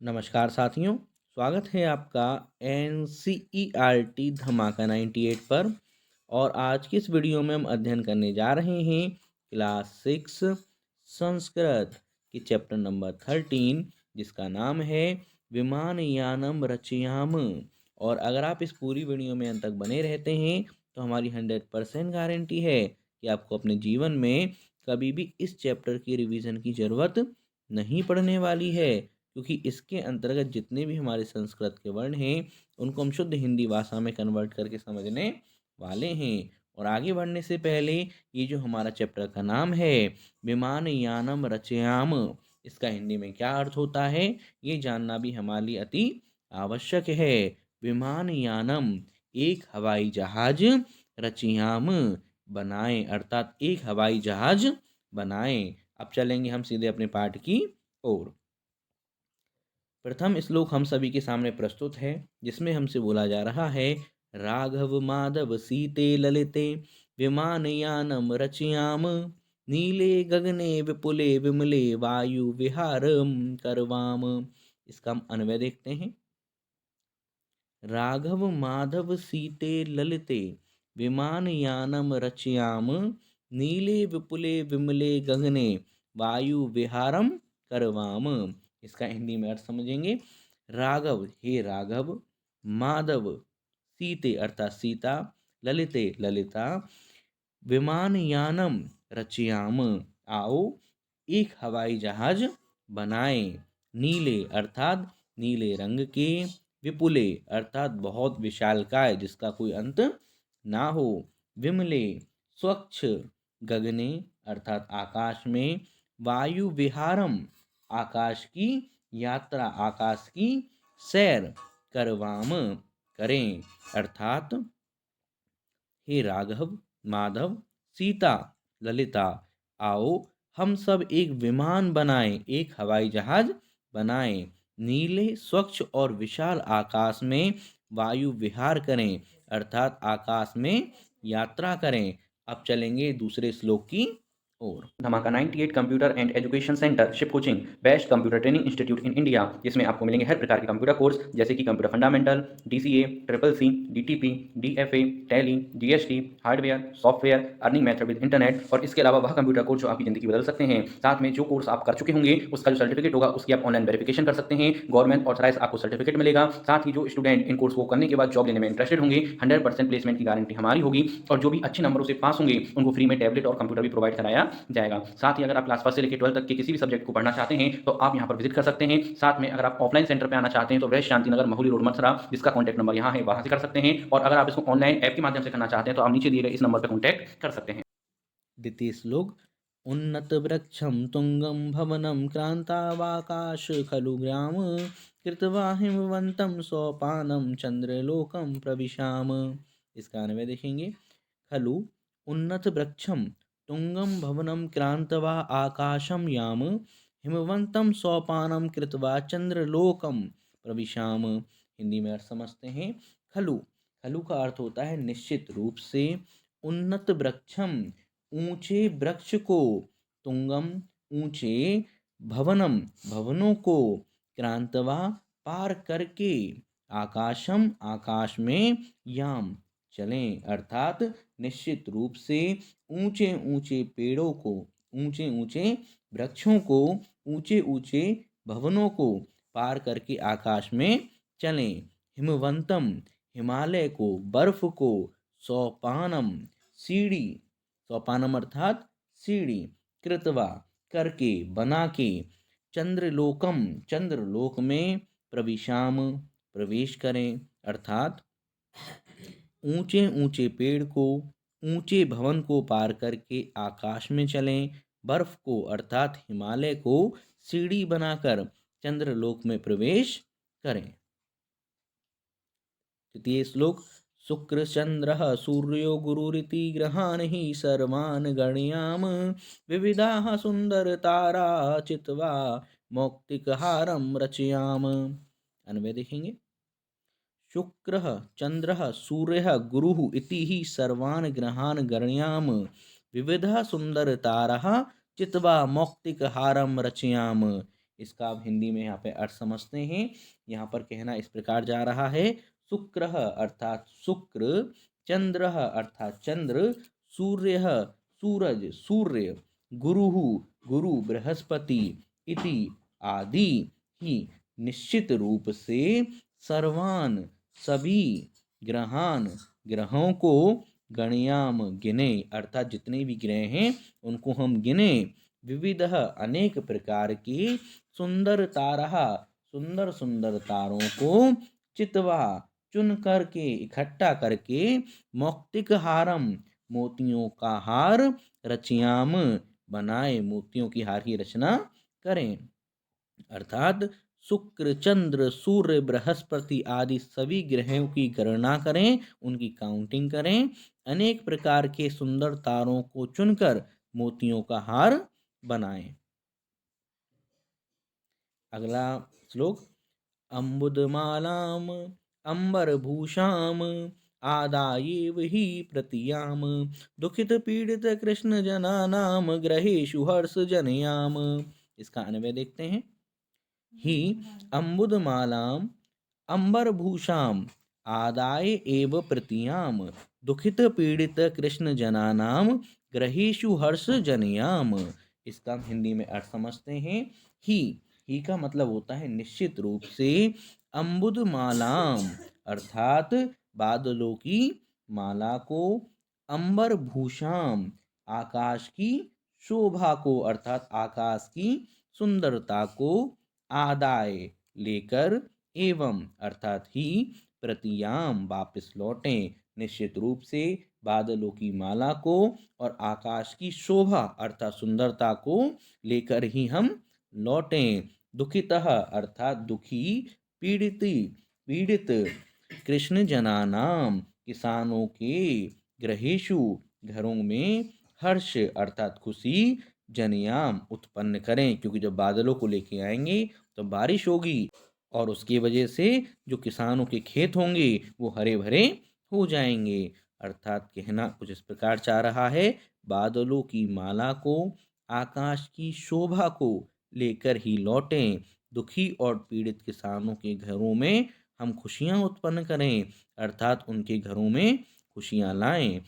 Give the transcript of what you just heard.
नमस्कार साथियों, स्वागत है आपका एनसीईआरटी धमाका 98 पर। और आज की इस वीडियो में हम अध्ययन करने जा रहे हैं क्लास 6 संस्कृत की चैप्टर नंबर 13, जिसका नाम है विमानयानम रचयाम। और अगर आप इस पूरी वीडियो में अंत तक बने रहते हैं तो हमारी 100% गारंटी है कि आपको अपने जीवन में कभी भी इस चैप्टर की रिवीजन की ज़रूरत नहीं पड़ने वाली है, क्योंकि इसके अंतर्गत जितने भी हमारे संस्कृत के वर्ण हैं उनको हम शुद्ध हिंदी भाषा में कन्वर्ट करके समझने वाले हैं। और आगे बढ़ने से पहले ये जो हमारा चैप्टर का नाम है विमानयानम रचयाम, इसका हिंदी में क्या अर्थ होता है ये जानना भी हमारे लिए अति आवश्यक है। विमानयानम एक हवाई जहाज, रचयाम बनाएं, अर्थात एक हवाई जहाज बनाएं। अब चलेंगे हम सीधे अपने पाठ की ओर। प्रथम श्लोक हम सभी के सामने प्रस्तुत है, जिसमें हमसे बोला जा रहा है राघव माधव सीते ललिते विमानयानम रचयाम, नीले गगने विपुले विमले वायु विहारम करवाम। इसका हम अन्वय देखते हैं। राघव माधव सीते ललिते विमानयानम रचयाम, नीले विपुले विमले गगने वायु विहारम करवाम। इसका हिंदी में अर्थ समझेंगे। राघव हे राघव, माधव सीते अर्थात सीता, ललिते ललिता, विमानयानम रचयाम आओ एक हवाई जहाज बनाएं, नीले अर्थात नीले रंग के, विपुले अर्थात बहुत विशालकाय जिसका कोई अंत ना हो, विमले स्वच्छ, गगने अर्थात आकाश में, वायु विहारम आकाश की यात्रा, आकाश की सैर, करवाम करें, अर्थात हे राघव माधव सीता ललिता आओ हम सब एक विमान बनाएं, एक हवाई जहाज बनाएं, नीले स्वच्छ और विशाल आकाश में वायु विहार करें, अर्थात आकाश में यात्रा करें। अब चलेंगे दूसरे श्लोक की ओर। धमाका 98 computer and education centre ship coaching best computer training institute in India, जिसमें आपको मिलेंगे हर प्रकार के कंप्यूटर कोर्स जैसे कि computer fundamental, DCA, triple C, DTP, DFA, Tally, GST, hardware, software, earning method with internet, और इसके अलावा वह कंप्यूटर कोर्स जो आपकी जिंदगी बदल सकते हैं। साथ में जो कोर्स आप कर चुके होंगे उसका जो सर्टिफिकेट होगा उसकी आप ऑनलाइन वेरिफिकेशन कर सकते हैं, गवर्नमेंट ऑथराइज आपको सर्टिफिकेट मिलेगा। साथ ही जो स्टूडेंट इन कोर्स को करने के बाद जॉब लेने में इंटरेस्टेड होंगे 100% प्लेसमेंट की गारंटी हमारी होगी, और जो भी अच्छे नंबरों से पास होंगे उनको फ्री में टैबलेट और कंप्यूटर भी प्रोवाइड कराया जाएगा। साथ ही अगर आप क्लास 1 से लेकर 12 तक के किसी भी सब्जेक्ट को पढ़ना चाहते हैं तो आप यहाँ पर विजिट कर सकते हैं। साथ में अगर आप ऑफलाइन सेंटर पे आना चाहते हैं तो वेस्ट शांति नगर, महुली रोड, मथुरा, जिसका कॉन्टैक्ट नंबर यहाँ है, वहां से कर सकते हैं। और अगर आप इसको ऑनलाइन ऐप के माध्यम से करना चाहते हैं तो आप नीचे दिए गए इस नंबर पर कॉन्टैक्ट कर सकते हैं। द्वितीय श्लोक। उन्नत वृक्षम तुंगम भवनम क्रांतावाकाश खलु ग्राम, कृत्वा हिमवंतम सोपानम चंद्रलोकम प्रविशाम। इसका अन्वय देखेंगे। खलु उन्नत वृक्षम तुंगम भवनम क्रांतवा आकाशम याम, हिमवंतम सोपानम कृत्वा चंद्रलोकम प्रविशाम। हिंदी में अर्थ समझते हैं। खलु, खलु का अर्थ होता है निश्चित रूप से, उन्नत वृक्षम ऊंचे वृक्ष को, तुंगम ऊंचे, भवनम भवनों को, क्रांतवा पार करके, आकाशम आकाश में, याम चलें अर्थात निश्चित रूप से ऊंचे ऊंचे पेड़ों को, ऊंचे ऊंचे वृक्षों को, ऊंचे ऊंचे भवनों को पार करके आकाश में चलें। हिमवंतम हिमालय को, बर्फ को, सोपानम सीढ़ी, सोपानम अर्थात सीढ़ी, कृतवा करके बना के, चंद्रलोकम चंद्रलोक में, प्रविशाम प्रवेश करें अर्थात ऊंचे ऊंचे पेड़ को, ऊंचे भवन को पार करके आकाश में चलें, बर्फ को अर्थात हिमालय को सीढ़ी बनाकर चंद्रलोक में प्रवेश करें। तृतीय श्लोक। शुक्र चंद्र सूर्यो गुरुरिति ग्रहान ही सर्वान् गणयाम, विविधा सुंदर तारा चित्वा मौक्तिकहारम रचयाम। अन्वय देखेंगे। शुक्र चंद्र सूर्य गुरु इति ही सर्वान् ग्रहान् गणयाम, विविधा सुंदर तारा चित्वा मौक्तिकहारम रचयाम। इसका आप हिंदी में यहाँ पे अर्थ समझते हैं। यहाँ पर कहना इस प्रकार जा रहा है, शुक्रः अर्थात शुक्र, चंद्रः अर्थात चंद्र, सूर्यः सूरज सूर्य, गुरुः गुरु बृहस्पति इति आदि ही निश्चित रूप से सर्वान सभी ग्रहान ग्रहों को गणयाम गिने अर्थात जितने भी ग्रह हैं उनको हम गिने, विविध अनेक प्रकार के सुंदर तारः सुंदर सुंदर तारों को चितवा चुन करके इकट्ठा करके मौक्तिक हारम मोतियों का हार रचयाम बनाए, मोतियों की हार की रचना करें। अर्थात शुक्र चंद्र सूर्य बृहस्पति आदि सभी ग्रहों की गणना करें, उनकी काउंटिंग करें, अनेक प्रकार के सुंदर तारों को चुनकर मोतियों का हार बनाएं। अगला श्लोक, अम्बुदमालाम अंबरभूषाम आदायेव हि प्रतियाम दुखित पीड़ित कृष्ण जनानाम ग्रहेषु हर्ष जनयाम। इसका अन्वय देखते हैं। ही अम्बुदमालाम अंबरभूषाम आदाय एव प्रतियाम दुखित पीड़ित कृष्ण जनानाम ग्रहेषु हर्ष जनयाम। इसका हम हिंदी में अर्थ समझते हैं। ही का मतलब होता है निश्चित रूप से, अम्बुदमालाम अर्थात बादलों की माला को, अंबर भूषाम आकाश की शोभा को अर्थात आकाश की सुंदरता को, आदाय लेकर, एवं अर्थात ही, प्रतियाम वापस लौटें, निश्चित रूप से बादलों की माला को और आकाश की शोभा अर्थात सुंदरता को लेकर ही हम लौटें। दुखितः अर्थात दुखी, पीड़ित कृष्ण जनानाम किसानों के, ग्रहेषु घरों में, हर्ष अर्थात खुशी, जनयाम उत्पन्न करें, क्योंकि जब बादलों को लेके आएंगे तो बारिश होगी और उसकी वजह से जो किसानों के खेत होंगे वो हरे भरे हो जाएंगे। अर्थात कहना कुछ इस प्रकार चाह रहा है, बादलों की माला को, आकाश की शोभा को लेकर ही लौटें, दुखी और पीड़ित किसानों के घरों में हम खुशियां उत्पन्न करें अर्थात उनके घरों में खुशियां लाएं।